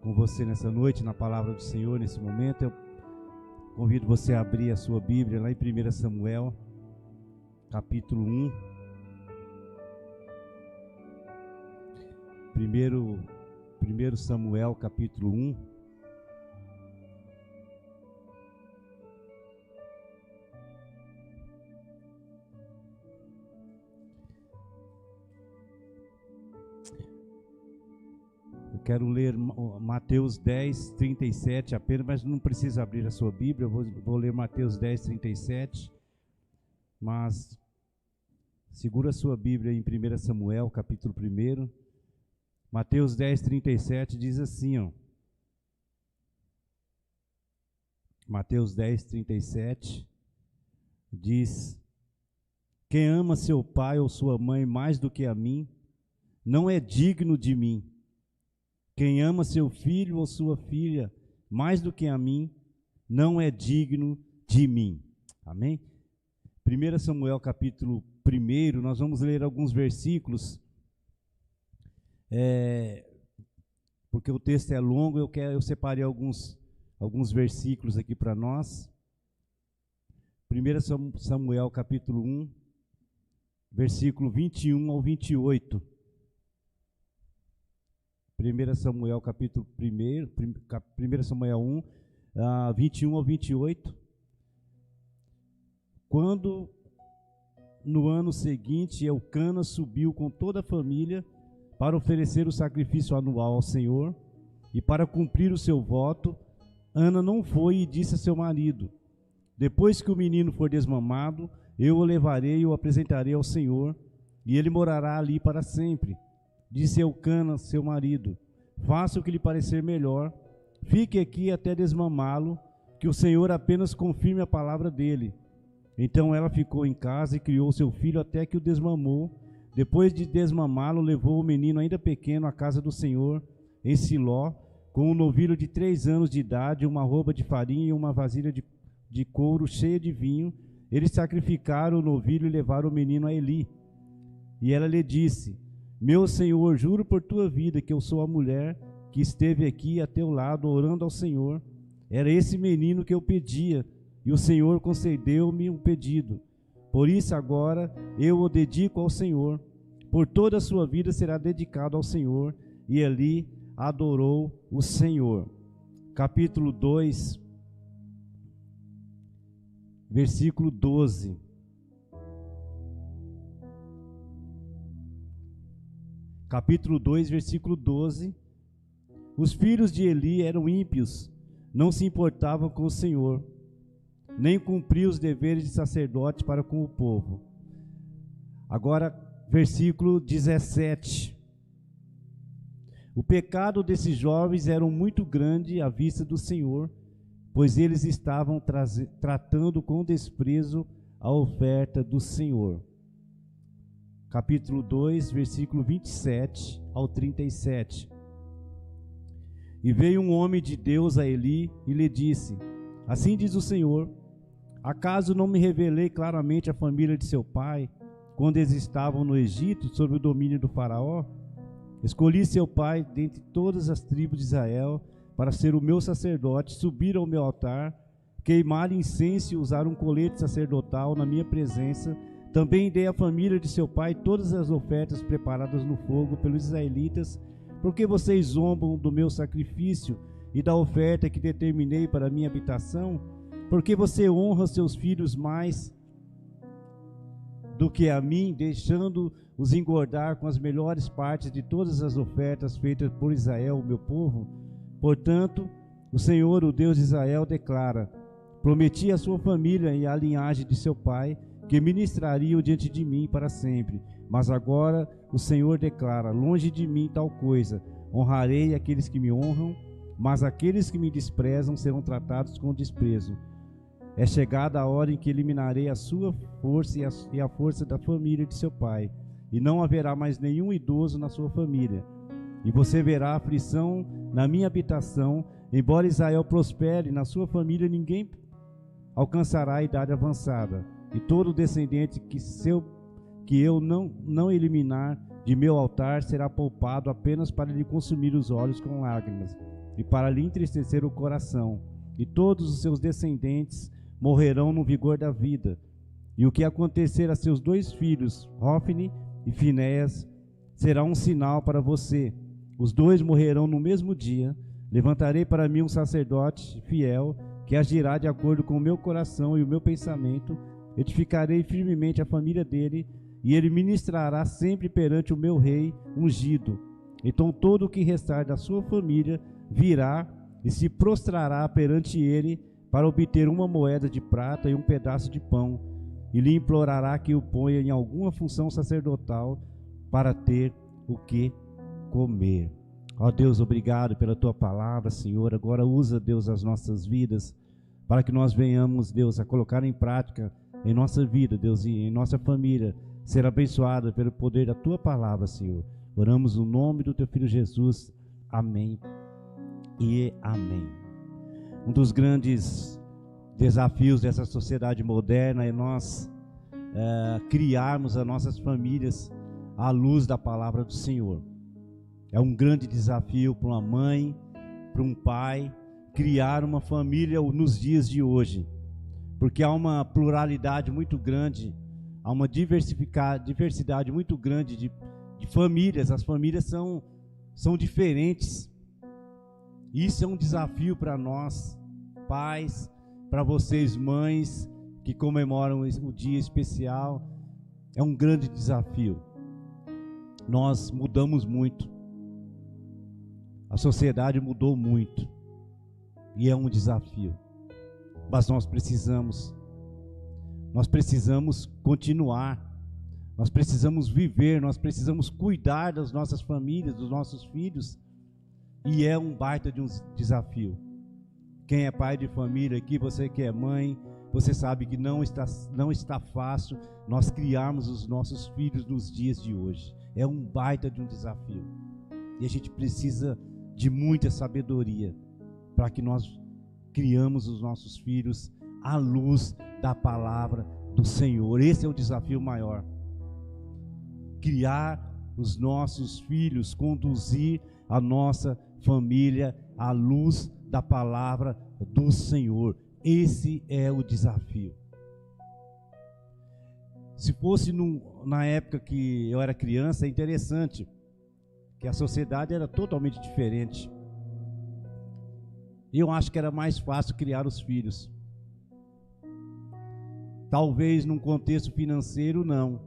com você nessa noite, na palavra do Senhor, nesse momento. Eu convido você a abrir a sua Bíblia lá em 1 Samuel, capítulo 1. Primeiro Samuel, capítulo 1. Quero ler Mateus 10, 37 apenas, mas não precisa abrir a sua Bíblia. Eu vou ler Mateus 10, 37. Mas segura a sua Bíblia em 1 Samuel, capítulo 1. Mateus 10, 37 diz assim, ó. Mateus 10, 37 diz: quem ama seu pai ou sua mãe mais do que a mim, não é digno de mim. Quem ama seu filho ou sua filha mais do que a mim, não é digno de mim. Amém? 1 Samuel capítulo 1, nós vamos ler alguns versículos, porque o texto é longo. Eu separei alguns versículos aqui para nós. 1 Samuel capítulo 1, versículo 21 ao 28. 1 Samuel capítulo 1 Samuel 1, 21 ao 28. Quando no ano seguinte Eucana subiu com toda a família para oferecer o sacrifício anual ao Senhor e para cumprir o seu voto, Ana não foi e disse a seu marido: depois que o menino for desmamado, eu o levarei e o apresentarei ao Senhor, e ele morará ali para sempre. Disse Eucana, seu marido: faça o que lhe parecer melhor, fique aqui até desmamá-lo, que o Senhor apenas confirme a palavra dele. Então ela ficou em casa e criou seu filho até que o desmamou. Depois de desmamá-lo, levou o menino ainda pequeno à casa do Senhor, em Siló, com um novilho de 3 anos de idade, uma roupa de farinha e uma vasilha de couro cheia de vinho. Eles sacrificaram o novilho e levaram o menino a Eli. E ela lhe disse: meu Senhor, juro por tua vida que eu sou a mulher que esteve aqui a teu lado orando ao Senhor. Era esse menino que eu pedia, e o Senhor concedeu-me o pedido. Por isso agora eu o dedico ao Senhor. Por toda a sua vida será dedicado ao Senhor. E Eli adorou o Senhor. Capítulo 2, versículo 12. Capítulo 2, versículo 12. Os filhos de Eli eram ímpios, não se importavam com o Senhor, nem cumpriam os deveres de sacerdote para com o povo. Agora, versículo 17. O pecado desses jovens era muito grande à vista do Senhor, pois eles estavam tratando com desprezo a oferta do Senhor. Capítulo 2, versículo 27 ao 37. E veio um homem de Deus a Eli e lhe disse: assim diz o Senhor, acaso não me revelei claramente a família de seu pai, quando eles estavam no Egito, sob o domínio do faraó? Escolhi seu pai dentre todas as tribos de Israel, para ser o meu sacerdote, subir ao meu altar, queimar incenso e usar um colete sacerdotal na minha presença. Também dei à família de seu pai todas as ofertas preparadas no fogo pelos israelitas, porque vocês zombam do meu sacrifício e da oferta que determinei para a minha habitação, porque você honra seus filhos mais do que a mim, deixando-os engordar com as melhores partes de todas as ofertas feitas por Israel, o meu povo. Portanto, o Senhor, o Deus de Israel, declara: prometi à sua família e à linhagem de seu pai que ministrariam diante de mim para sempre. Mas agora o Senhor declara: longe de mim tal coisa. Honrarei aqueles que me honram, mas aqueles que me desprezam serão tratados com desprezo. É chegada a hora em que eliminarei a sua força e a força da família de seu pai, e não haverá mais nenhum idoso na sua família. E você verá aflição na minha habitação. Embora Israel prospere, na sua família ninguém alcançará a idade avançada. E todo descendente que eu não eliminar de meu altar será poupado apenas para lhe consumir os olhos com lágrimas. e para lhe entristecer o coração, e todos os seus descendentes morrerão no vigor da vida. E o que acontecer a seus 2 filhos, Hofni e Finéias, será um sinal para você. Os 2 morrerão no mesmo dia. Levantarei para mim um sacerdote fiel, que agirá de acordo com o meu coração e o meu pensamento. Edificarei firmemente a família dele, e ele ministrará sempre perante o meu rei ungido. Então todo o que restar da sua família virá e se prostrará perante ele para obter uma moeda de prata e um pedaço de pão, e lhe implorará que o ponha em alguma função sacerdotal para ter o que comer. Ó Deus, obrigado pela tua palavra, Senhor. Agora usa, Deus, as nossas vidas para que nós venhamos, Deus, a colocar em prática em nossa vida, Deus, e em nossa família, ser abençoada pelo poder da tua palavra, Senhor. Oramos no nome do teu filho Jesus. Amém e amém. Um dos grandes desafios dessa sociedade moderna é nós criarmos as nossas famílias à luz da palavra do Senhor. É um grande desafio para uma mãe, para um pai, criar uma família nos dias de hoje, porque há uma pluralidade muito grande, há uma diversidade muito grande de famílias. As famílias são diferentes. Isso é um desafio para nós, pais, para vocês, mães, que comemoram o dia especial. É um grande desafio. Nós mudamos muito. A sociedade mudou muito. E é um desafio. Mas nós precisamos continuar. Nós precisamos viver, nós precisamos cuidar das nossas famílias, dos nossos filhos. E é um baita de um desafio. Quem é pai de família aqui, você que é mãe, você sabe que não está fácil nós criarmos os nossos filhos nos dias de hoje. É um baita de um desafio. E a gente precisa de muita sabedoria para que nós criamos os nossos filhos à luz da palavra do Senhor. Esse é o desafio maior. Criar os nossos filhos, conduzir a nossa família à luz da palavra do Senhor. Esse é o desafio. Se fosse na época que eu era criança, é interessante que a sociedade era totalmente diferente. Eu acho que era mais fácil criar os filhos. Talvez num contexto financeiro não,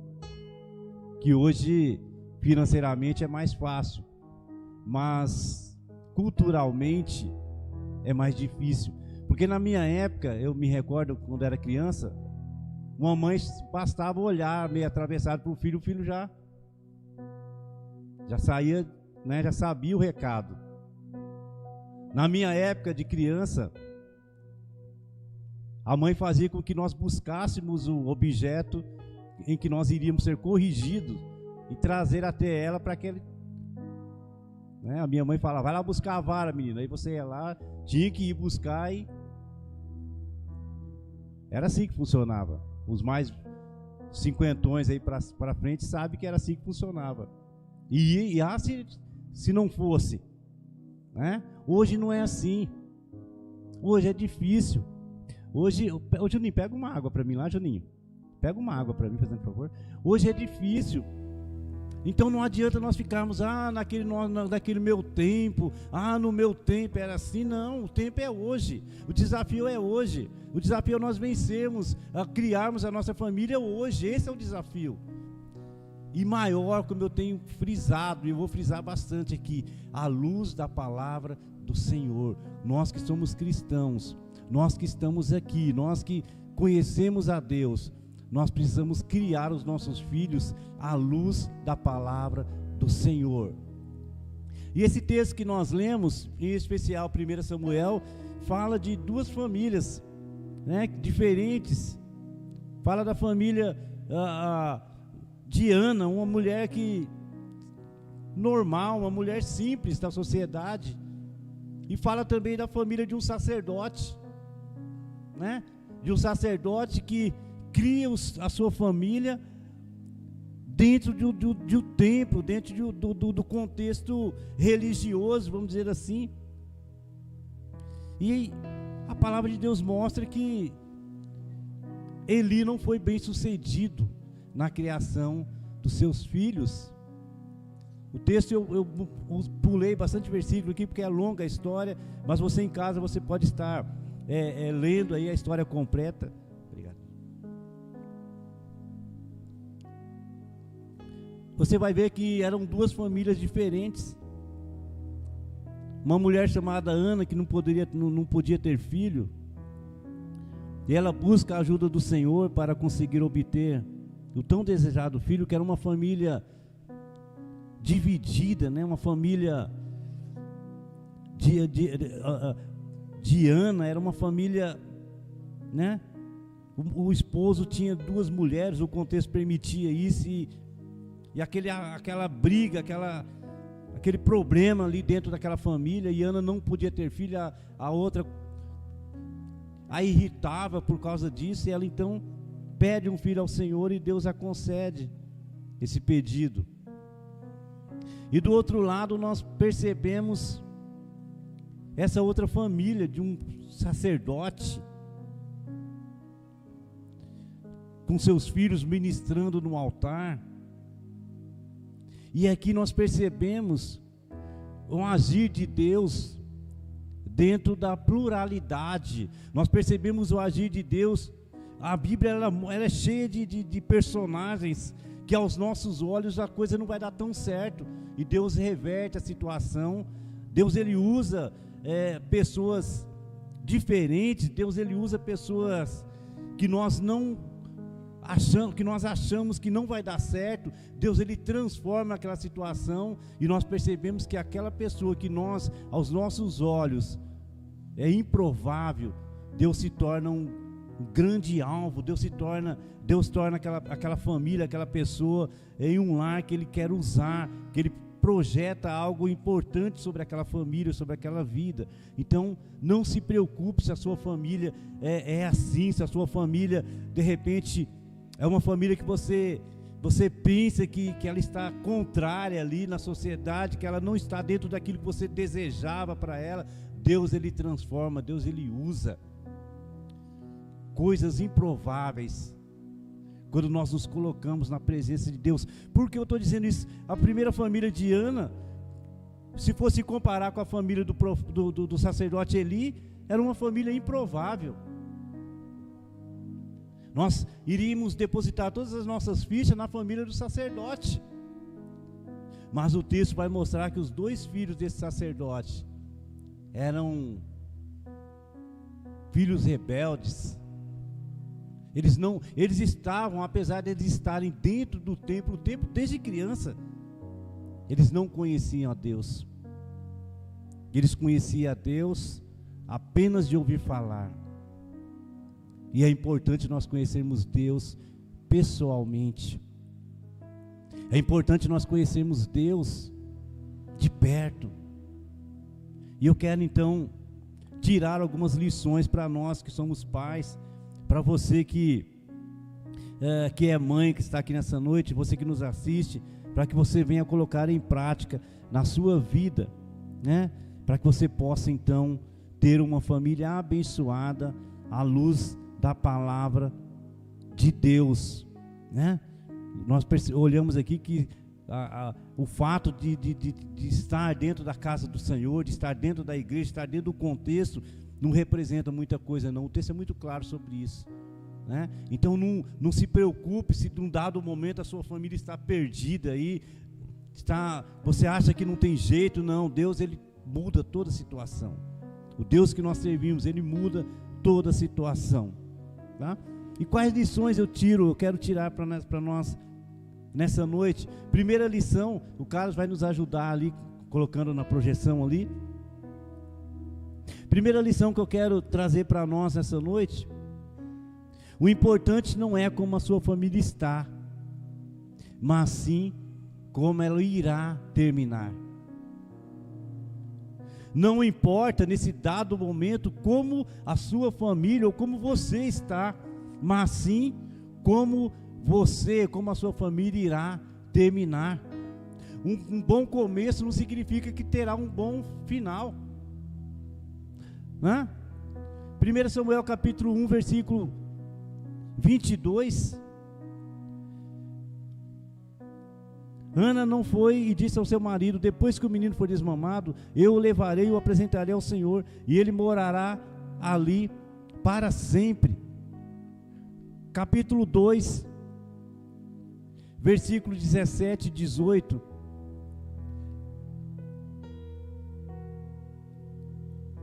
que hoje financeiramente é mais fácil, mas culturalmente é mais difícil. Porque na minha época, eu me recordo quando era criança, uma mãe bastava olhar meio atravessado para o filho já saía, né, já sabia o recado. Na minha época de criança, a mãe fazia com que nós buscássemos o objeto em que nós iríamos ser corrigidos e trazer até ela para aquele... A minha mãe falava, vai lá buscar a vara, menina. Aí você ia lá, tinha que ir buscar e... Era assim que funcionava. Os mais cinquentões aí para frente sabem que era assim que funcionava. E se não fosse, né? Hoje não é assim. Hoje é difícil. Hoje, Juninho, pega uma água para mim lá, Juninho. Pega uma água para mim, fazendo favor. Hoje é difícil. Então não adianta nós ficarmos, naquele meu tempo, no meu tempo era assim. Não, o tempo é hoje. O desafio é hoje. O desafio é nós vencermos, a criarmos a nossa família hoje. Esse é o desafio. E maior, como eu tenho frisado, e eu vou frisar bastante aqui, à luz da palavra do Senhor. Nós que somos cristãos, nós que estamos aqui, nós que conhecemos a Deus, nós precisamos criar os nossos filhos à luz da palavra do Senhor. E esse texto que nós lemos, em especial 1 Samuel, fala de duas famílias, né, diferentes. Fala da família de Ana, uma mulher normal, uma mulher simples da sociedade. E fala também da família de um sacerdote, né? De um sacerdote que cria a sua família dentro de um templo, dentro do contexto religioso, vamos dizer assim. E a palavra de Deus mostra que Eli não foi bem sucedido na criação dos seus filhos. O texto eu pulei bastante versículo aqui porque é longa a história, mas você em casa você pode estar lendo aí a história completa. Obrigado. Você vai ver que eram duas famílias diferentes. Uma mulher chamada Ana que não podia ter filho, e ela busca a ajuda do Senhor para conseguir obter o tão desejado filho, que era uma família dividida, né? Uma família de Ana, era uma família, né? O esposo tinha duas mulheres, o contexto permitia isso, e aquela briga, aquele problema ali dentro daquela família, e Ana não podia ter filho, a outra a irritava por causa disso, e ela então pede um filho ao Senhor, e Deus a concede esse pedido. E do outro lado nós percebemos essa outra família de um sacerdote, com seus filhos ministrando no altar. E aqui nós percebemos o agir de Deus dentro da pluralidade. Nós percebemos o agir de Deus. A Bíblia ela é cheia de personagens que aos nossos olhos a coisa não vai dar tão certo, e Deus reverte a situação. Deus ele usa pessoas diferentes. Deus ele usa pessoas que nós achamos que não vai dar certo. Deus ele transforma aquela situação, e nós percebemos que aquela pessoa que aos nossos olhos é improvável, Deus se torna um grande alvo. Deus torna aquela família, aquela pessoa em um lar que ele quer usar, que ele projeta algo importante sobre aquela família, sobre aquela vida. Então não se preocupe se a sua família é assim, se a sua família de repente é uma família que você pensa que ela está contrária ali na sociedade, que ela não está dentro daquilo que você desejava para ela. Deus ele transforma, Deus ele usa coisas improváveis quando nós nos colocamos na presença de Deus. Por que eu estou dizendo isso? A primeira família de Ana, se fosse comparar com a família do sacerdote Eli, era uma família improvável. Nós iríamos depositar todas as nossas fichas na família do sacerdote, mas o texto vai mostrar que os dois filhos desse sacerdote eram filhos rebeldes. Eles estavam, apesar de eles estarem dentro do templo desde criança, eles não conheciam a Deus. Eles conheciam a Deus apenas de ouvir falar. E é importante nós conhecermos Deus pessoalmente. É importante nós conhecermos Deus de perto. E eu quero então tirar algumas lições para nós que somos pais, para você que é mãe, que está aqui nessa noite, você que nos assiste, para que você venha colocar em prática na sua vida, né? Para que você possa então ter uma família abençoada à luz da palavra de Deus, né? Nós olhamos aqui que o fato de estar dentro da casa do Senhor, de estar dentro da igreja, estar dentro do contexto, não representa muita coisa não. O texto é muito claro sobre isso, né? Então não se preocupe se de um dado momento a sua família está perdida aí, você acha que não tem jeito. Não, Deus ele muda toda a situação. O Deus que nós servimos, ele muda toda a situação, tá? E quais lições eu quero tirar para nós nessa noite? Primeira lição, o Carlos vai nos ajudar ali, colocando na projeção ali. Primeira lição que eu quero trazer para nós nessa noite: o importante não é como a sua família está, mas sim como ela irá terminar. Não importa nesse dado momento como a sua família ou como você está, mas sim como a sua família irá terminar. Um bom começo não significa que terá um bom final. né? 1 Samuel capítulo 1, versículo 22. Ana não foi e disse ao seu marido: depois que o menino for desmamado, eu o levarei e o apresentarei ao Senhor, e ele morará ali para sempre. Capítulo 2, versículo 17 e 18.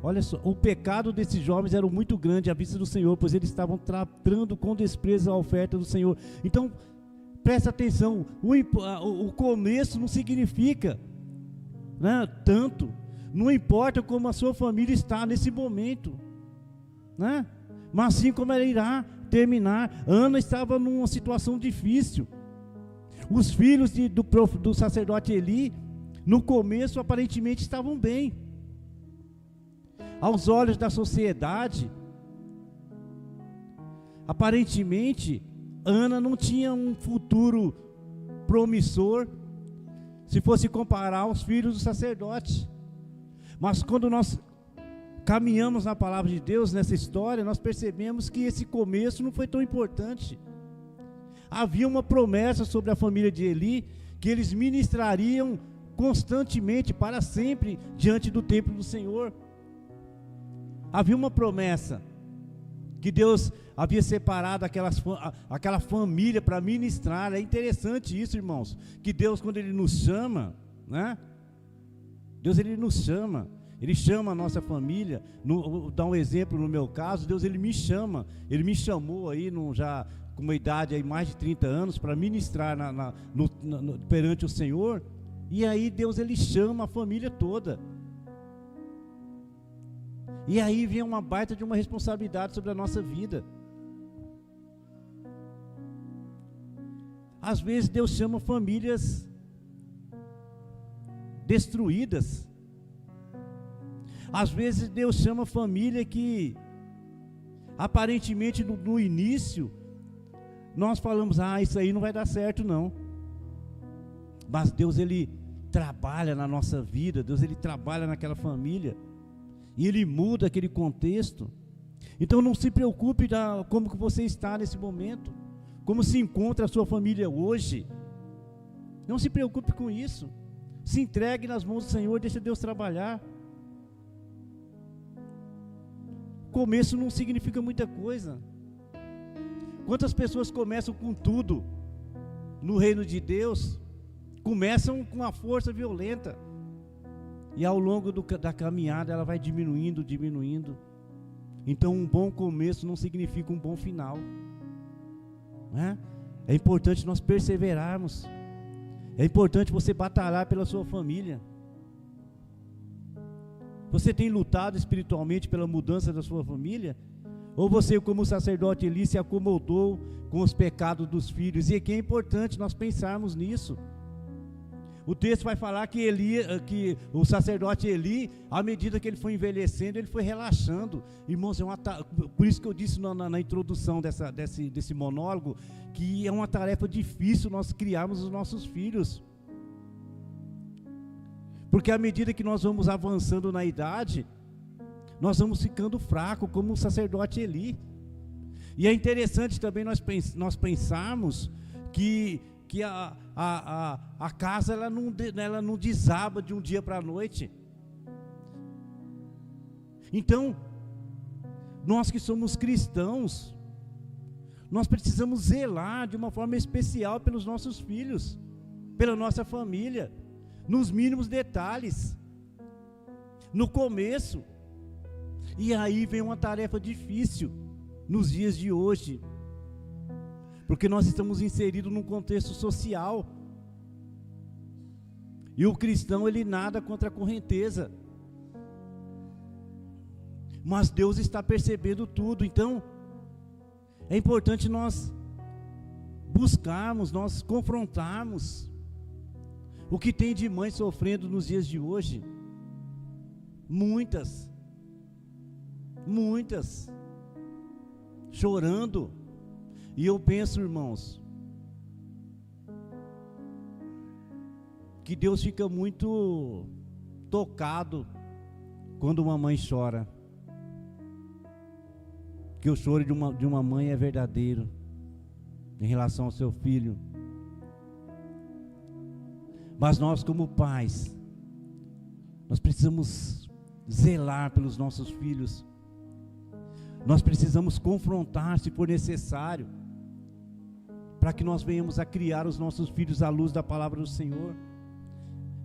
Olha só, o pecado desses jovens era muito grande à vista do Senhor, pois eles estavam tratando com desprezo a oferta do Senhor. Então, presta atenção, o começo não significa, né, tanto, não importa como a sua família está nesse momento, né, mas sim como ela irá terminar. Ana estava numa situação difícil. Os filhos do sacerdote Eli, no começo aparentemente estavam bem. Aos olhos da sociedade, aparentemente, Ana não tinha um futuro promissor, se fosse comparar aos filhos do sacerdote. Mas quando nós caminhamos na palavra de Deus, nessa história, nós percebemos que esse começo não foi tão importante. Havia uma promessa sobre a família de Eli, que eles ministrariam constantemente, para sempre, diante do templo do Senhor. Havia uma promessa, que Deus havia separado aquela família para ministrar. É interessante isso, irmãos, que Deus, quando Ele nos chama, né? Deus, Ele nos chama, Ele chama a nossa família. Vou dar um exemplo no meu caso. Deus, Ele me chama, Ele me chamou aí, já com uma idade aí, mais de 30 anos, para ministrar perante o Senhor. E aí Deus, Ele chama a família toda. E aí vem uma baita de uma responsabilidade sobre a nossa vida. Às vezes Deus chama famílias destruídas. Às vezes Deus chama família que aparentemente no início nós falamos: isso aí não vai dar certo não. Mas Deus, Ele trabalha na nossa vida. Deus, Ele trabalha naquela família, e Ele muda aquele contexto. Então não se preocupe como que você está nesse momento, como se encontra a sua família hoje. Não se preocupe com isso. Se entregue nas mãos do Senhor, deixa Deus trabalhar. Começo não significa muita coisa. Quantas pessoas começam com tudo no reino de Deus, começam com uma força violenta, e ao longo da caminhada ela vai diminuindo. Então um bom começo não significa um bom final, né? É importante nós perseverarmos. É importante você batalhar pela sua família. Você tem lutado espiritualmente pela mudança da sua família? Ou você, como o sacerdote Eli, se acomodou com os pecados dos filhos? E aqui é importante nós pensarmos nisso. O texto vai falar que o sacerdote Eli, à medida que ele foi envelhecendo, ele foi relaxando. Irmãos, por isso que eu disse na introdução desse monólogo, que é uma tarefa difícil nós criarmos os nossos filhos. Porque à medida que nós vamos avançando na idade, nós vamos ficando fracos, como o sacerdote Eli. E é interessante também nós pensarmos que a casa ela não desaba de um dia para a noite. Então, nós que somos cristãos, nós precisamos zelar de uma forma especial pelos nossos filhos, pela nossa família, nos mínimos detalhes, no começo. E aí vem uma tarefa difícil nos dias de hoje, porque nós estamos inseridos num contexto social, e o cristão, ele nada contra a correnteza, mas Deus está percebendo tudo. Então é importante nós buscarmos, nós confrontarmos o que tem de mãe sofrendo nos dias de hoje. Muitas chorando. E eu penso, irmãos, que Deus fica muito tocado quando uma mãe chora. que o choro de uma mãe é verdadeiro em relação ao seu filho. Mas nós, como pais, nós precisamos zelar pelos nossos filhos. Nós precisamos confrontar, se for necessário, para que nós venhamos a criar os nossos filhos à luz da palavra do Senhor.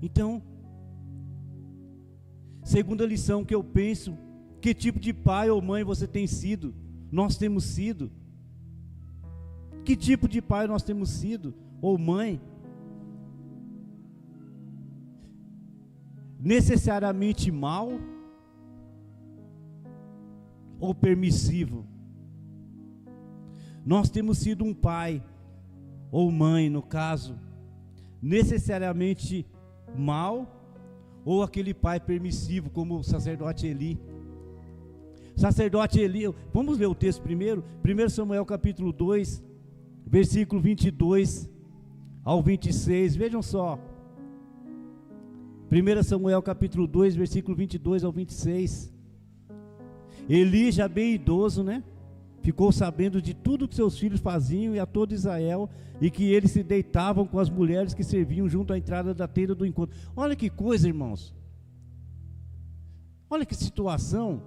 Então, segunda lição que eu penso, que tipo de pai ou mãe você tem sido? Nós temos sido. Que tipo de pai nós temos sido? Ou mãe? Necessariamente mal? Ou permissivo? Nós temos sido um pai, ou mãe no caso, necessariamente mal, ou aquele pai permissivo, como o sacerdote Eli. Sacerdote Eli, vamos ler o texto primeiro, 1 Samuel capítulo 2, versículo 22 ao 26, vejam só, 1 Samuel capítulo 2, versículo 22 ao 26, Eli, já bem idoso, né? Ficou sabendo de tudo que seus filhos faziam e a todo Israel, e que eles se deitavam com as mulheres que serviam junto à entrada da tenda do encontro. Olha que coisa, irmãos. Olha que situação.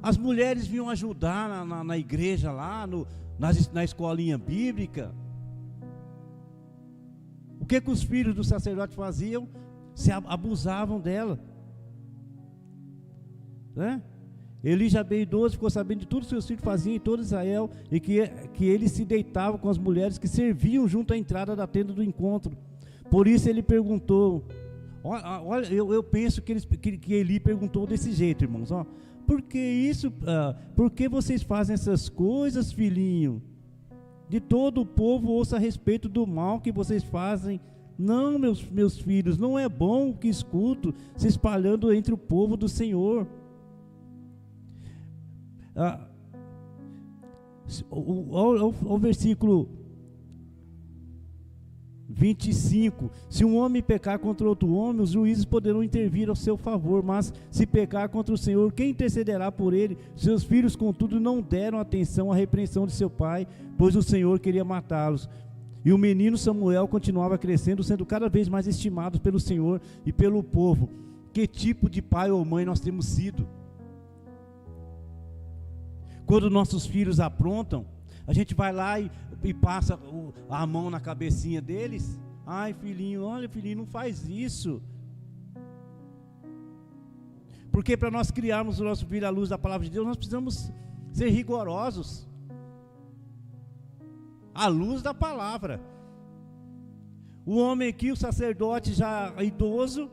As mulheres vinham ajudar na igreja lá, na escolinha bíblica. O que os filhos do sacerdote faziam? Se abusavam dela, né? Eli, já bem idoso, ficou sabendo de tudo que seus filhos faziam em todo Israel, e que ele se deitava com as mulheres que serviam junto à entrada da tenda do encontro. Por isso ele perguntou, olha, eu penso que Eli perguntou desse jeito, irmãos, ó, por que isso, por que vocês fazem essas coisas, filhinho? De todo o povo ouça a respeito do mal que vocês fazem. Não, meus filhos, não é bom o que escuto se espalhando entre o povo do Senhor. O versículo 25: se um homem pecar contra outro homem, os juízes poderão intervir ao seu favor, mas se pecar contra o Senhor, quem intercederá por ele? Seus filhos, contudo, não deram atenção à repreensão de seu pai, pois o Senhor queria matá-los. E o menino Samuel continuava crescendo, sendo cada vez mais estimado pelo Senhor e pelo povo. Que tipo de pai ou mãe nós temos sido? Quando nossos filhos aprontam, a gente vai lá e passa a mão na cabecinha deles. Ai, filhinho, olha, filhinho, não faz isso. Porque para nós criarmos o nosso filho à luz da palavra de Deus, nós precisamos ser rigorosos. À luz da palavra. O homem aqui, o sacerdote já idoso,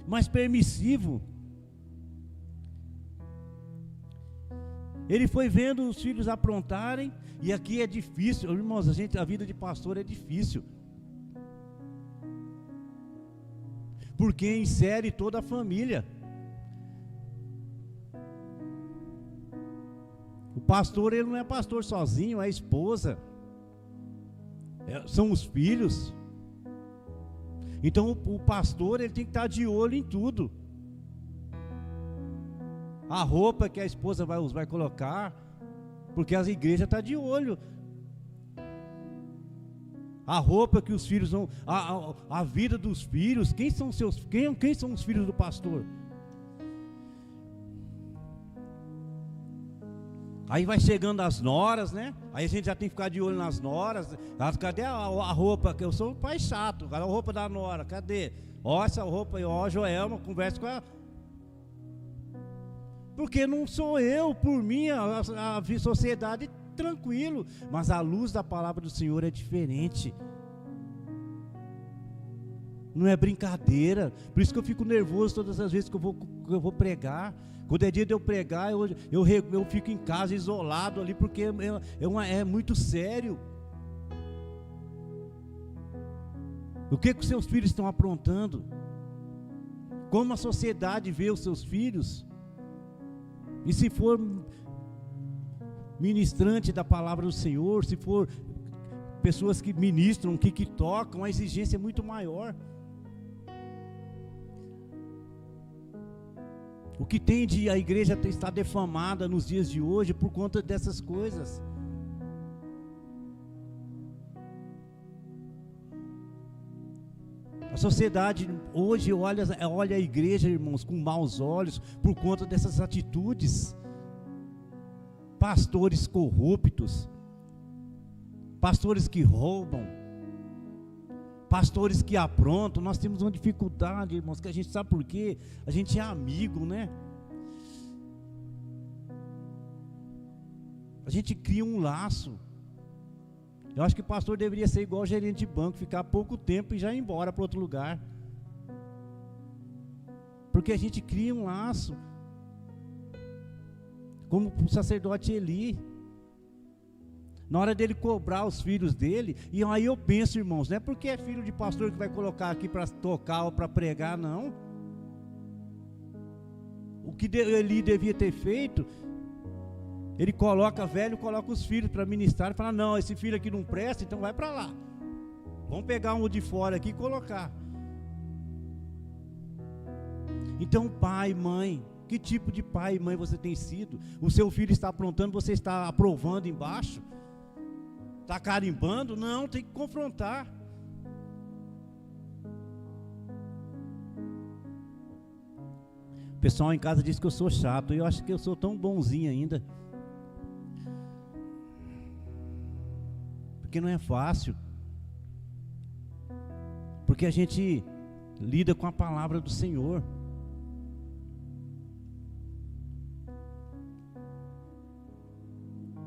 mas permissivo, ele foi vendo os filhos aprontarem, e aqui é difícil, irmãos, a vida de pastor é difícil, porque insere toda a família. O pastor, ele não é pastor sozinho, é a esposa, são os filhos. Então o pastor, ele tem que estar de olho em tudo. A roupa que a esposa vai colocar, porque as igrejas estão de olho. A roupa que os filhos vão, a vida dos filhos, quem são os filhos do pastor? Aí vai chegando as noras, né? Aí a gente já tem que ficar de olho nas noras. Cadê a roupa? Que eu sou um pai chato. Cadê a roupa da nora? Cadê? Ó, essa roupa aí, ó, Joelma, conversa com ela. Porque não sou eu, por mim, a sociedade tranquilo. Mas a luz da palavra do Senhor é diferente. Não é brincadeira. Por isso que eu fico nervoso todas as vezes que eu vou pregar. Quando é dia de eu pregar, eu fico em casa isolado ali, porque é muito sério. O que os seus filhos estão aprontando? Como a sociedade vê os seus filhos? E se for ministrante da palavra do Senhor, se for pessoas que ministram, que tocam, a exigência é muito maior. O que tem de a igreja está defamada nos dias de hoje por conta dessas coisas. A sociedade hoje olha a igreja, irmãos, com maus olhos por conta dessas atitudes. Pastores corruptos, pastores que roubam, pastores que aprontam. Nós temos uma dificuldade, irmãos, que a gente sabe por quê? A gente é amigo, né? A gente cria um laço. Eu acho que o pastor deveria ser igual gerente de banco, ficar pouco tempo e já ir embora para outro lugar. Porque a gente cria um laço. Como o sacerdote Eli. Na hora dele cobrar os filhos dele, e aí eu penso, irmãos, não é porque é filho de pastor que vai colocar aqui para tocar ou para pregar, não. O que Eli devia ter feito, ele coloca os filhos para ministrar e fala: não, esse filho aqui não presta, então vai para lá. Vamos pegar um de fora aqui e colocar. Então, pai, mãe, que tipo de pai e mãe você tem sido? O seu filho está aprontando, você está aprovando embaixo? Está carimbando? Não, tem que confrontar. O pessoal em casa diz que eu sou chato. Eu acho que eu sou tão bonzinho ainda. Porque não é fácil. Porque a gente lida com a palavra do Senhor.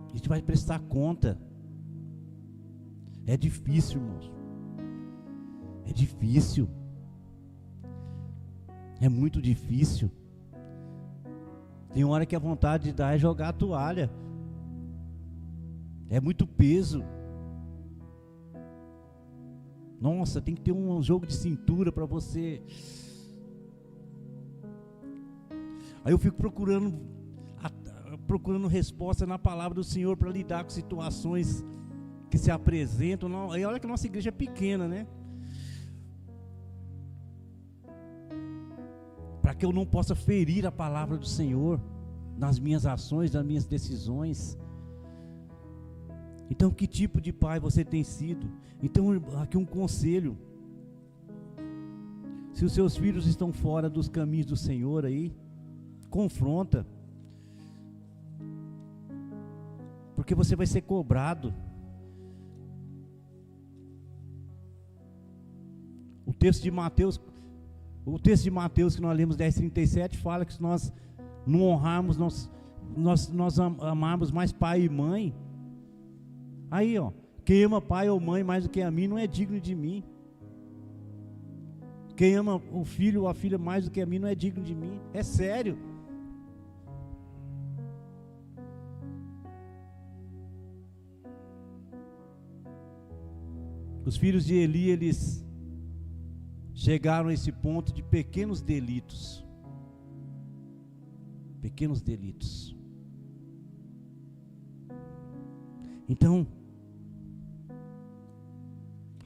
A gente vai prestar conta. É difícil, irmãos. É difícil. É muito difícil. Tem hora que a vontade de dar é jogar a toalha. É muito peso. Nossa, tem que ter um jogo de cintura para você. Aí eu fico procurando resposta na palavra do Senhor para lidar com situações que se apresentam. Aí olha que a nossa igreja é pequena, né? Para que eu não possa ferir a palavra do Senhor nas minhas ações, nas minhas decisões. Então, que tipo de pai você tem sido? Então, aqui um conselho: se os seus filhos estão fora dos caminhos do Senhor aí, confronta, porque você vai ser cobrado. O texto de Mateus que nós lemos 10:37 fala que se nós não honrarmos, nós amarmos mais pai e mãe. Aí, ó, quem ama pai ou mãe mais do que a mim não é digno de mim. Quem ama o filho ou a filha mais do que a mim não é digno de mim. É sério. Os filhos de Eli, eles chegaram a esse ponto de pequenos delitos. Pequenos delitos. Então,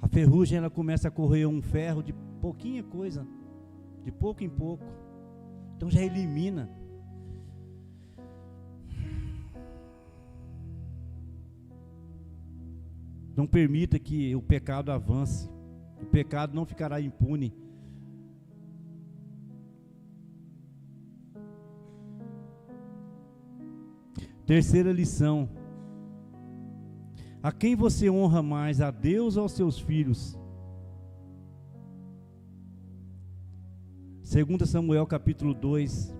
a ferrugem, ela começa a correr um ferro de pouquinha coisa, de pouco em pouco. Então já elimina. Não permita que o pecado avance. O pecado não ficará impune. Terceira lição: a quem você honra mais, a Deus ou aos seus filhos? 2 Samuel capítulo 2,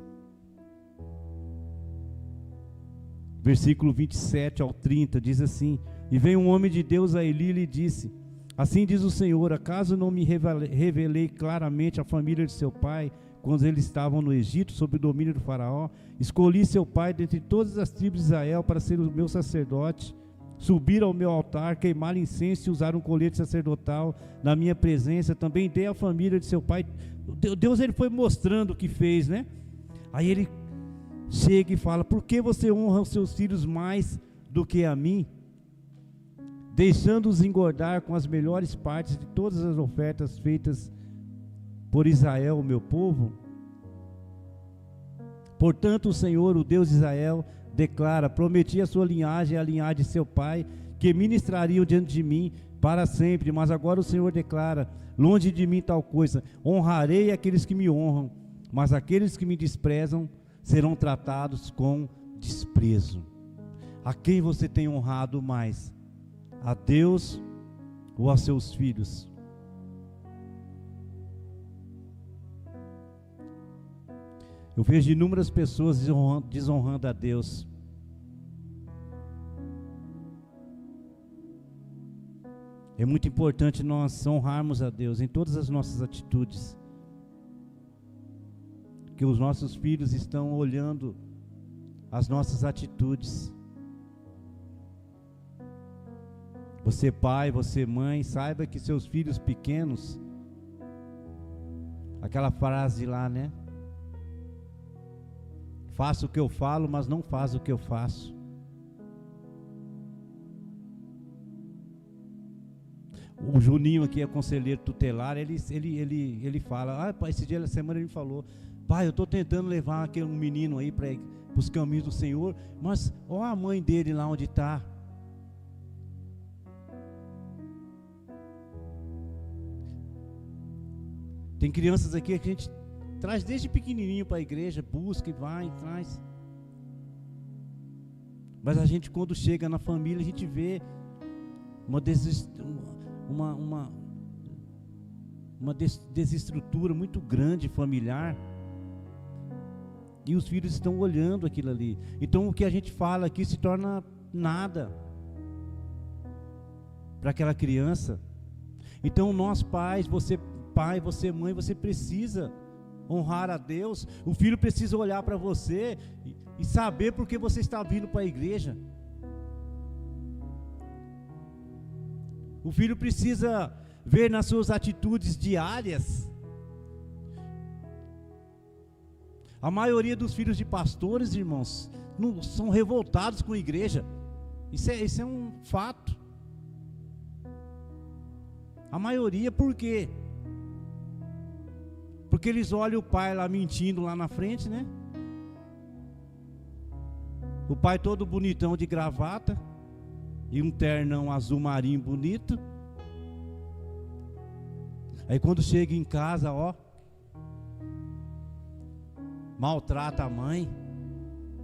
versículo 27 ao 30, diz assim: e veio um homem de Deus a Eli e lhe disse: assim diz o Senhor, acaso não me revelei claramente a família de seu pai, quando eles estavam no Egito, sob o domínio do faraó? Escolhi seu pai dentre todas as tribos de Israel para ser o meu sacerdote, subir ao meu altar, queimar incenso e usar um colete sacerdotal na minha presença. Também dei à família de seu pai. Deus, ele foi mostrando o que fez, né? Aí ele chega e fala: por que você honra os seus filhos mais do que a mim, deixando-os engordar com as melhores partes de todas as ofertas feitas por Israel, o meu povo? Portanto, o Senhor, o Deus de Israel, declara: prometi a sua linhagem e a linhagem de seu pai, que ministrariam diante de mim para sempre. Mas agora o Senhor declara: longe de mim tal coisa. Honrarei aqueles que me honram, mas aqueles que me desprezam serão tratados com desprezo. A quem você tem honrado mais? A Deus ou a seus filhos? Eu vejo inúmeras pessoas desonrando a Deus. É muito importante nós honrarmos a Deus em todas as nossas atitudes, que os nossos filhos estão olhando as nossas atitudes. Você pai, você mãe, saiba que seus filhos pequenos, aquela frase lá, né? Faço o que eu falo, mas não faz o que eu faço. O Juninho aqui é conselheiro tutelar, ele fala: pai, esse dia da semana ele me falou: pai, eu estou tentando levar aquele menino aí para os caminhos do Senhor, mas olha a mãe dele lá onde está. Tem crianças aqui que a gente traz desde pequenininho para a igreja, busca e vai e traz. Mas a gente, quando chega na família, a gente vê uma desestrutura muito grande familiar. E os filhos estão olhando aquilo ali. Então o que a gente fala aqui se torna nada para aquela criança. Então nós pais, você pai, você mãe, você precisa honrar a Deus. O filho precisa olhar para você e saber por que você está vindo para a igreja. O filho precisa ver nas suas atitudes diárias. A maioria dos filhos de pastores, irmãos, não são revoltados com a igreja. Isso é um fato. A maioria, por quê? Porque eles olham o pai lá mentindo lá na frente, né? O pai todo bonitão de gravata e um ternão azul marinho bonito. Aí quando chega em casa, ó, maltrata a mãe.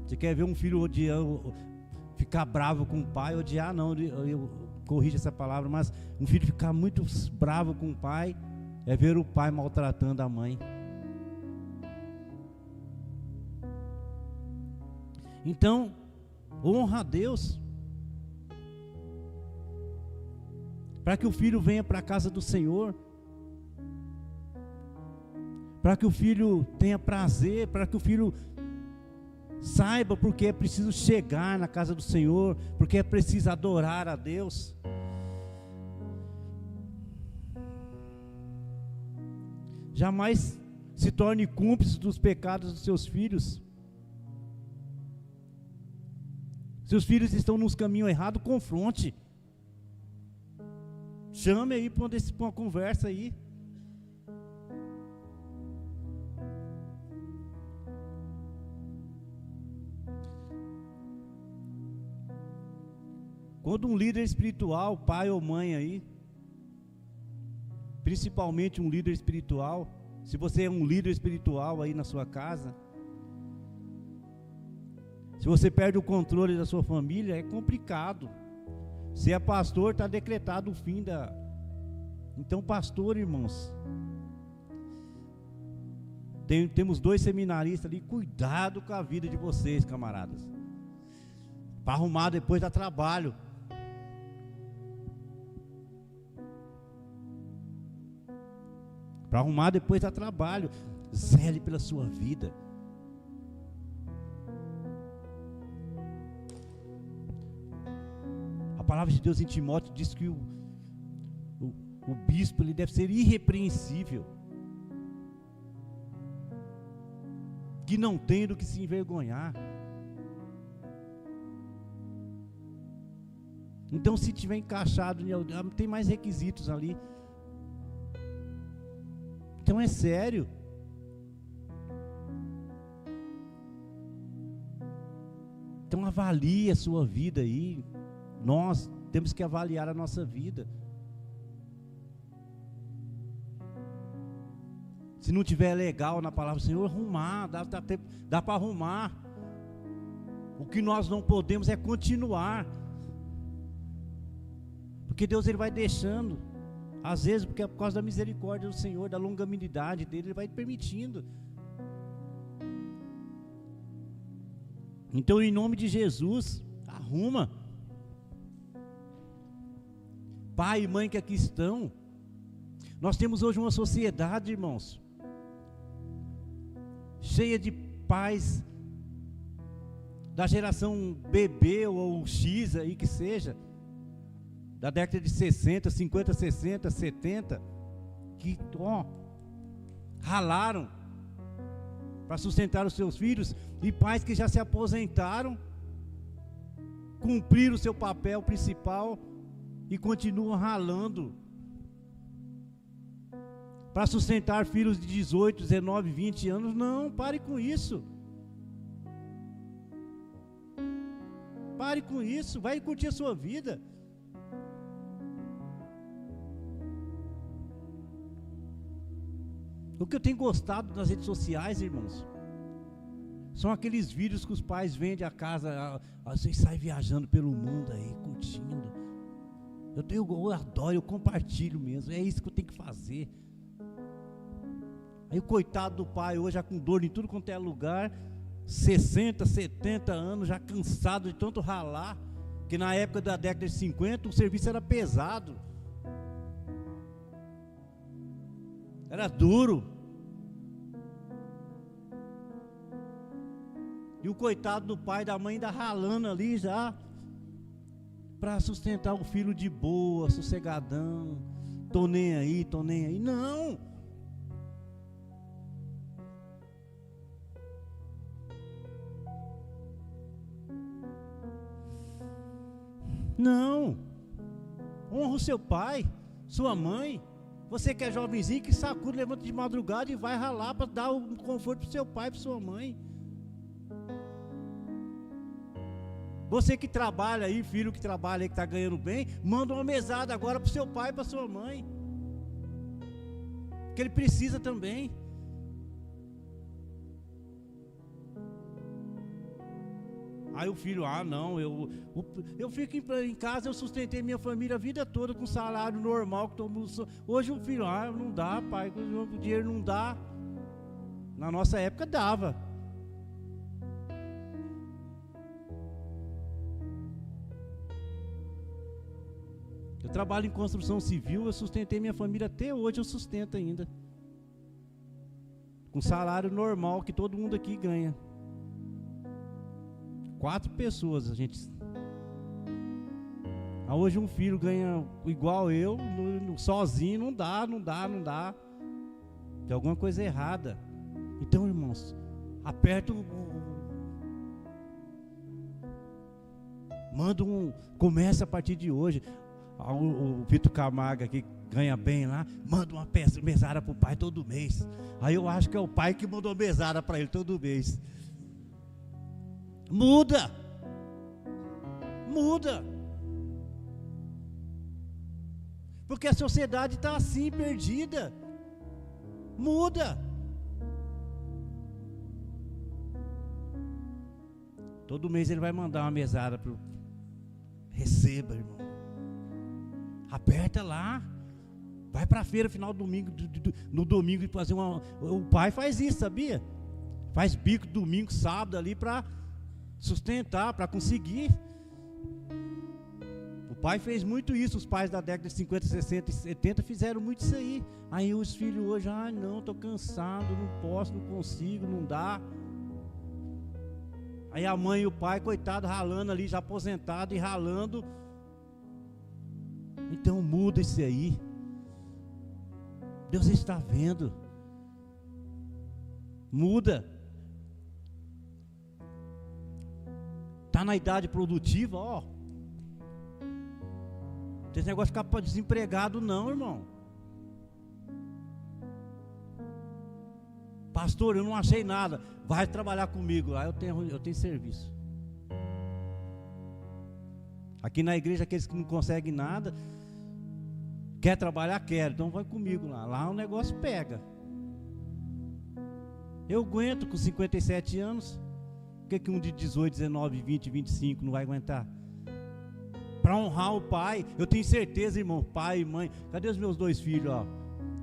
Você quer ver um filho odiando, ficar bravo com o pai? Odiar não, eu corrijo essa palavra, mas um filho ficar muito bravo com o pai é ver o pai maltratando a mãe. Então, honra a Deus, para que o filho venha para a casa do Senhor, para que o filho tenha prazer, para que o filho saiba porque é preciso chegar na casa do Senhor, porque é preciso adorar a Deus. Jamais se torne cúmplice dos pecados dos seus filhos. Seus filhos estão nos caminhos errados, confronte. Chame aí para uma conversa aí. Quando um líder espiritual, pai ou mãe aí, principalmente um líder espiritual, se você é um líder espiritual aí na sua casa, se você perde o controle da sua família, é complicado. Se é pastor, está decretado o fim da... Então, pastor, irmãos, temos 2 seminaristas ali, cuidado com a vida de vocês, camaradas, para arrumar depois dá trabalho. Para arrumar depois dá trabalho. Zele pela sua vida. A palavra de Deus em Timóteo diz que o bispo ele deve ser irrepreensível, que não tem do que se envergonhar. Então, se tiver encaixado, tem mais requisitos ali. Então é sério. Então avalie a sua vida aí. Nós temos que avaliar a nossa vida. Se não tiver legal na palavra do Senhor, arrumar, dá para arrumar. O que nós não podemos é continuar. Porque Deus ele vai deixando. Às vezes, porque é por causa da misericórdia do Senhor, da longanimidade dele, ele vai permitindo. Então, em nome de Jesus, arruma. Pai e mãe que aqui estão, nós temos hoje uma sociedade, irmãos, cheia de pais da geração bebê ou X aí que seja, da década de 60, 50, 60, 70, que ralaram para sustentar os seus filhos, e pais que já se aposentaram, cumpriram o seu papel principal e continuam ralando para sustentar filhos de 18, 19, 20 anos. Não, pare com isso. Pare com isso, vai curtir a sua vida. O que eu tenho gostado nas redes sociais, irmãos, são aqueles vídeos que os pais vendem a casa, vocês saem viajando pelo mundo aí, curtindo. Eu adoro, eu compartilho mesmo, é isso que eu tenho que fazer. Aí o coitado do pai hoje já com dor em tudo quanto é lugar, 60, 70 anos, já cansado de tanto ralar, que na época da década de 50 o serviço era pesado, era duro. E o coitado do pai e da mãe ainda ralando ali já para sustentar o filho de boa, sossegadão. Tô nem aí. Não! Não! Honra o seu pai, sua mãe. Você que é jovenzinho, que sacude, levanta de madrugada e vai ralar para dar o conforto para o seu pai, para sua mãe. Você que trabalha aí, filho que trabalha aí, que está ganhando bem, manda uma mesada agora para o seu pai e para sua mãe, que ele precisa também. Aí o filho, não, eu fico em casa, eu sustentei minha família a vida toda com salário normal, que todo mundo, hoje o filho, não dá, pai, o dinheiro não dá. Na nossa época dava. Eu trabalho em construção civil, eu sustentei minha família até hoje, eu sustento ainda. Com salário normal que todo mundo aqui ganha. 4 pessoas a gente. Hoje um filho ganha igual eu, sozinho, não dá. Tem alguma coisa errada. Então, irmãos, aperta começa a partir de hoje. O Vitor Camargo aqui ganha bem lá, manda uma mesada para o pai todo mês. Aí eu acho que é o pai que mandou mesada para ele todo mês. Muda. Porque a sociedade está assim, perdida. Muda. Todo mês ele vai mandar uma mesada pro. Receba, irmão. Aperta lá. Vai para a feira final do domingo, no domingo e fazer uma. O pai faz isso, sabia? Faz bico domingo, sábado ali para sustentar, para conseguir. O pai fez muito isso. Os pais da década de 50, 60 e 70 fizeram muito isso aí. Aí os filhos hoje, não, estou cansado, não posso, não consigo, não dá. Aí a mãe e o pai, coitado, ralando ali, já aposentado e ralando. Então muda isso aí. Deus está vendo. Muda. Está na idade produtiva, Não tem esse negócio de ficar desempregado não, irmão. Pastor, eu não achei nada. Vai trabalhar comigo. Eu tenho serviço. Aqui na igreja, aqueles que não conseguem nada, quer trabalhar? Quer, então vai comigo lá. Lá o negócio pega. Eu aguento com 57 anos. Por que um de 18, 19, 20, 25 não vai aguentar? Para honrar o pai, eu tenho certeza, irmão, pai e mãe. Cadê os meus 2 filhos, ó?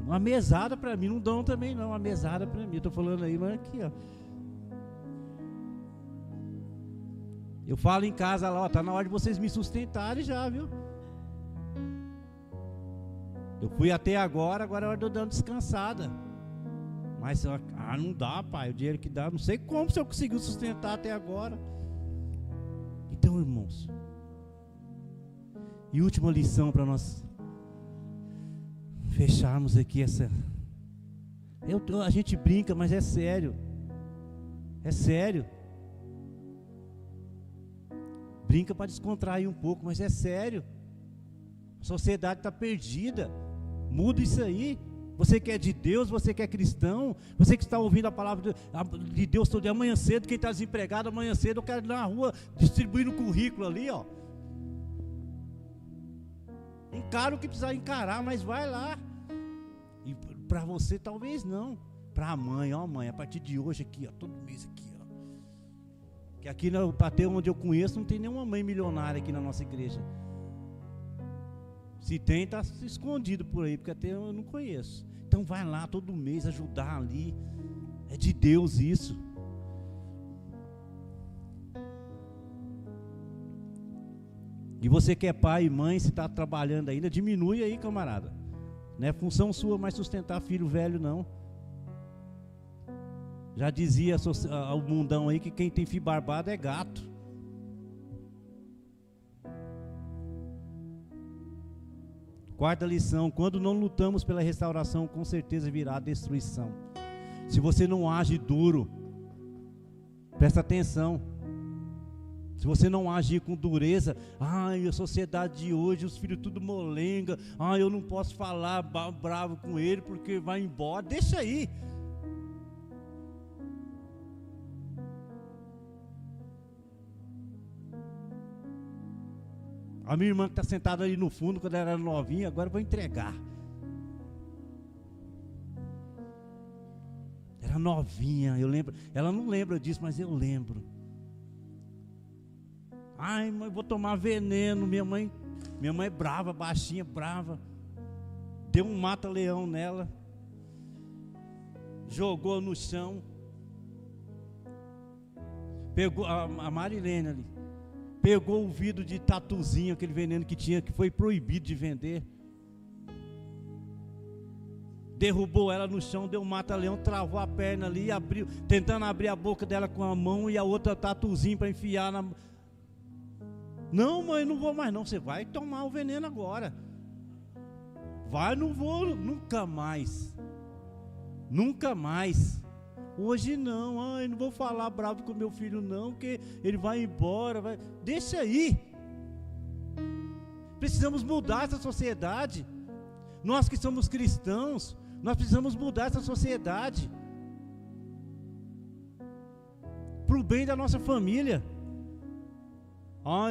Uma mesada para mim, não dão também não, uma mesada para mim. Estou falando aí, mas aqui, ó. Eu falo em casa lá, ó, tá na hora de vocês me sustentarem já, viu? Eu fui até agora é hora de eu dar uma descansada. Mas, não dá, pai, o dinheiro que dá, não sei como se eu conseguiu sustentar até agora. Então, irmãos, e última lição para nós fecharmos aqui essa. A gente brinca, mas é sério. É sério. Brinca para descontrair um pouco, mas é sério. A sociedade está perdida. Muda isso aí. Você que é de Deus, você que é cristão, você que está ouvindo a palavra de Deus todo dia, amanhã cedo, quem está desempregado, amanhã cedo, eu quero ir na rua distribuindo o currículo ali, ó. Encara o que precisar encarar, mas vai lá. E para você talvez não. Para a mãe, ó mãe, a partir de hoje aqui, ó, todo mês aqui, ó. Que aqui no Pateu, onde eu conheço, não tem nenhuma mãe milionária aqui na nossa igreja. Se tem, está escondido por aí, porque até eu não conheço. Então vai lá todo mês ajudar ali. É de Deus isso. E você que é pai e mãe, se está trabalhando ainda, diminui aí, camarada. Não é função sua mais sustentar filho velho, não. Já dizia o mundão aí que quem tem filho barbado é gato. Quarta lição: quando não lutamos pela restauração, com certeza virá a destruição. Se você não age duro, presta atenção. Se você não agir com dureza, a sociedade de hoje, os filhos tudo molenga, eu não posso falar bravo com ele porque vai embora, deixa aí. A minha irmã que está sentada ali no fundo, quando ela era novinha, agora eu vou entregar. Era novinha, eu lembro. Ela não lembra disso, mas eu lembro. Ai, mãe, vou tomar veneno. Minha mãe é brava, baixinha, brava. Deu um mata-leão nela. Jogou no chão. Pegou a Marilene ali. Pegou o vidro de tatuzinho, aquele veneno que tinha, que foi proibido de vender. Derrubou ela no chão, deu um mata-leão, travou a perna ali, abriu, tentando abrir a boca dela com a mão e a outra tatuzinho para enfiar na... Não, mãe, não vou mais não. Você vai tomar o veneno agora. Vai, não vou, nunca mais. Nunca mais. Hoje não, não vou falar bravo com meu filho não, porque ele vai embora, deixa aí. Precisamos mudar essa sociedade. Nós que somos cristãos, nós precisamos mudar essa sociedade para o bem da nossa família.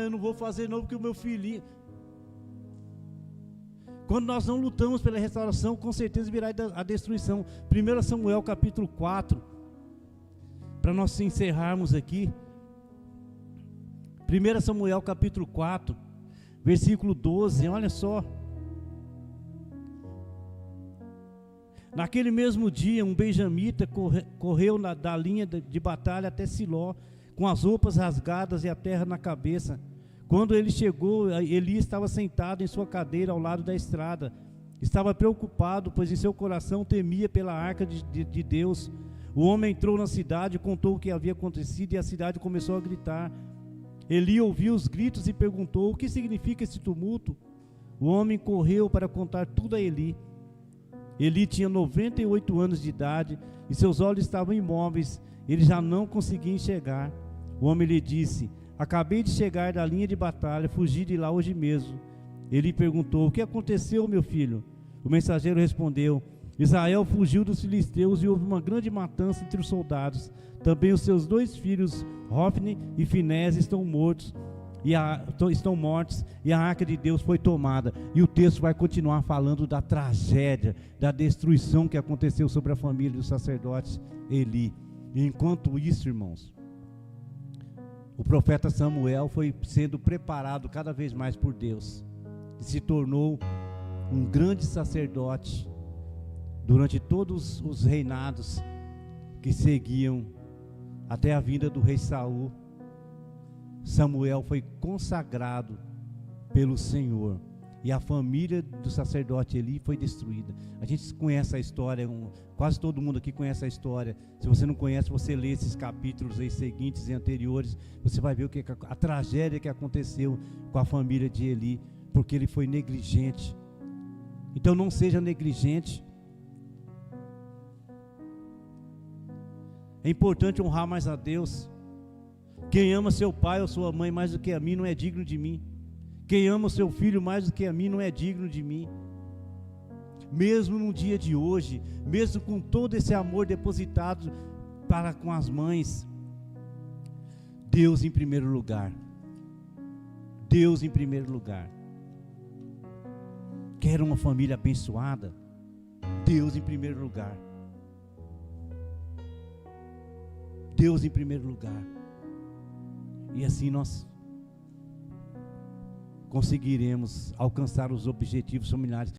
Eu não vou fazer novo que o meu filhinho. Quando nós não lutamos pela restauração, com certeza virá a destruição. 1 Samuel capítulo 4, para nós encerrarmos aqui. 1 Samuel capítulo 4, versículo 12, olha só. Naquele mesmo dia, um benjamita correu da linha de batalha até Siló, com as roupas rasgadas e a terra na cabeça. Quando ele chegou, Eli estava sentado em sua cadeira ao lado da estrada. Estava preocupado, pois em seu coração temia pela arca de Deus. O homem entrou na cidade, contou o que havia acontecido e a cidade começou a gritar. Eli ouviu os gritos e perguntou: o que significa esse tumulto? O homem correu para contar tudo a Eli. Eli tinha 98 anos de idade e seus olhos estavam imóveis, ele já não conseguia enxergar. O homem lhe disse: acabei de chegar da linha de batalha, fugi de lá hoje mesmo. Ele perguntou: o que aconteceu, meu filho? O mensageiro respondeu: Israel fugiu dos filisteus e houve uma grande matança entre os soldados. Também os seus 2 filhos, Hofni e Finés, estão mortos. estão mortos, e a arca de Deus foi tomada. E o texto vai continuar falando da tragédia, da destruição que aconteceu sobre a família do sacerdote Eli. E enquanto isso, irmãos, o profeta Samuel foi sendo preparado cada vez mais por Deus, e se tornou um grande sacerdote durante todos os reinados que seguiam até a vinda do rei Saul. Samuel foi consagrado pelo Senhor, e a família do sacerdote Eli foi destruída. A gente conhece a história, quase todo mundo aqui conhece a história. Se você não conhece, você lê esses capítulos aí seguintes e anteriores, você vai ver a tragédia que aconteceu com a família de Eli, porque ele foi negligente. Então não seja negligente. É importante honrar mais a Deus. Quem ama seu pai ou sua mãe mais do que a mim não é digno de mim. Quem ama o seu filho mais do que a mim não é digno de mim. Mesmo no dia de hoje, mesmo com todo esse amor depositado para com as mães, Deus em primeiro lugar. Deus em primeiro lugar. Quer uma família abençoada? Deus em primeiro lugar. Deus em primeiro lugar. E assim nós conseguiremos alcançar os objetivos familiares.